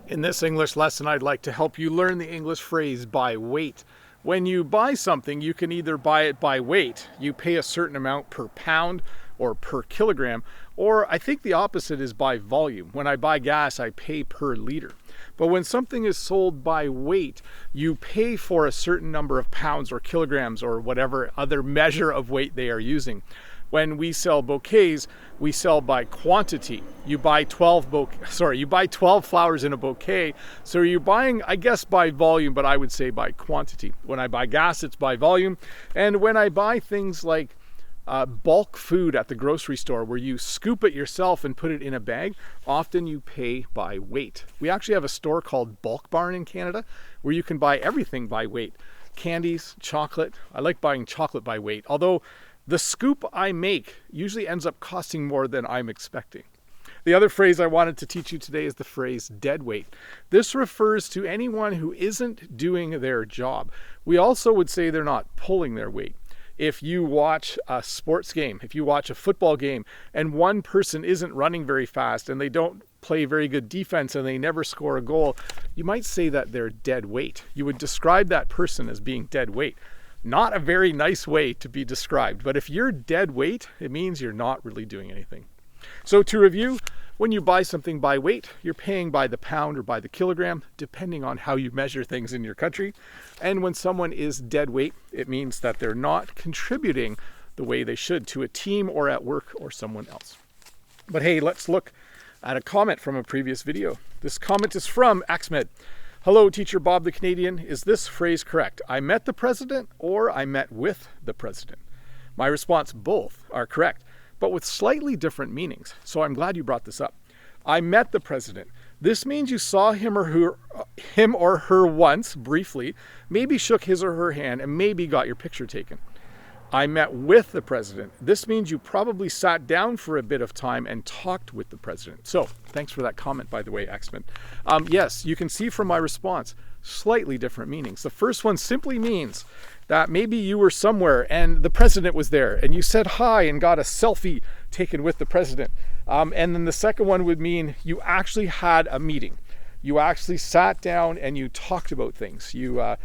In this English lesson, I'd like to help you learn the English phrase by weight. When you buy something, you can either buy it by weight, you pay a certain amount per pound or per kilogram, or I think the opposite is by volume. When I buy gas, I pay per liter. But when something is sold by weight, you pay for a certain number of pounds or kilograms or whatever other measure of weight they are using. When we sell bouquets, we sell by quantity. You buy 12 flowers in a bouquet, so you're buying, I guess, by volume, but I would say by quantity. When I buy gas, it's by volume. And when I buy things like bulk food at the grocery store, where you scoop it yourself and put it in a bag, often you pay by weight. We actually have a store called Bulk Barn in Canada, where you can buy everything by weight. Candies, chocolate. I like buying chocolate by weight, although the scoop I make usually ends up costing more than I'm expecting. The other phrase I wanted to teach you today is the phrase dead weight. This refers to anyone who isn't doing their job. We also would say they're not pulling their weight. If you watch a sports game, if you watch a football game, and one person isn't running very fast and they don't play very good defense and they never score a goal, you might say that they're dead weight. You would describe that person as being dead weight. Not a very nice way to be described, but if you're dead weight, it means you're not really doing anything. So to review, when you buy something by weight, you're paying by the pound or by the kilogram, depending on how you measure things in your country. And when someone is dead weight, it means that they're not contributing the way they should to a team or at work or someone else. But hey, let's look at a comment from a previous video. This comment is from Axmed. Hello, teacher Bob the Canadian. Is this phrase correct? I met the president or I met with the president? My response, both are correct, but with slightly different meanings. So I'm glad you brought this up. I met the president. This means you saw him or her once, briefly, maybe shook his or her hand, and maybe got your picture taken. I met with the president. This means you probably sat down for a bit of time and talked with the president. So thanks for that comment, by the way, Axman. Yes, you can see from my response, slightly different meanings. The first one simply means that maybe you were somewhere and the president was there and you said hi and got a selfie taken with the president. And then the second one would mean you actually had a meeting. You actually sat down and you talked about things. You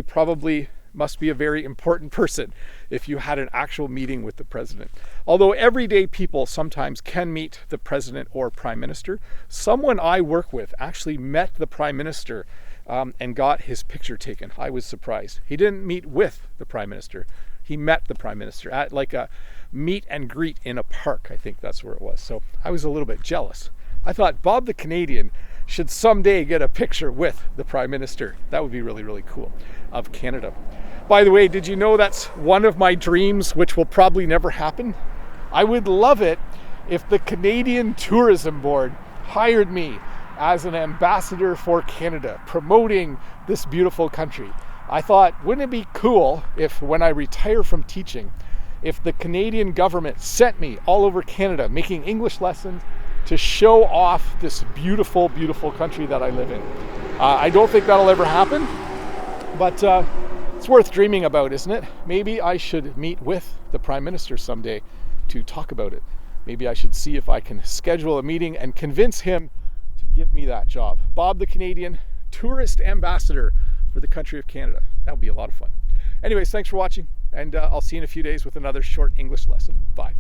probably must be a very important person if you had an actual meeting with the president. Although everyday people sometimes can meet the president or prime minister, someone I work with actually met the prime minister and got his picture taken. I was surprised. He didn't meet with the prime minister. He met the prime minister at like a meet and greet in a park. I think that's where it was. So I was a little bit jealous. I thought Bob the Canadian should someday get a picture with the prime minister. That would be really, really cool, of Canada. By the way, did you know that's one of my dreams, which will probably never happen? I would love it if the Canadian Tourism Board hired me as an ambassador for Canada, promoting this beautiful country. I thought, wouldn't it be cool if when I retire from teaching, if the Canadian government sent me all over Canada making English lessons to show off this beautiful, beautiful country that I live in. I don't think that'll ever happen, but it's worth dreaming about, isn't it? Maybe I should meet with the Prime Minister someday to talk about it. Maybe I should see if I can schedule a meeting and convince him to give me that job. Bob the Canadian, tourist ambassador for the country of Canada. That would be a lot of fun. Anyways, thanks for watching, and I'll see you in a few days with another short English lesson. Bye.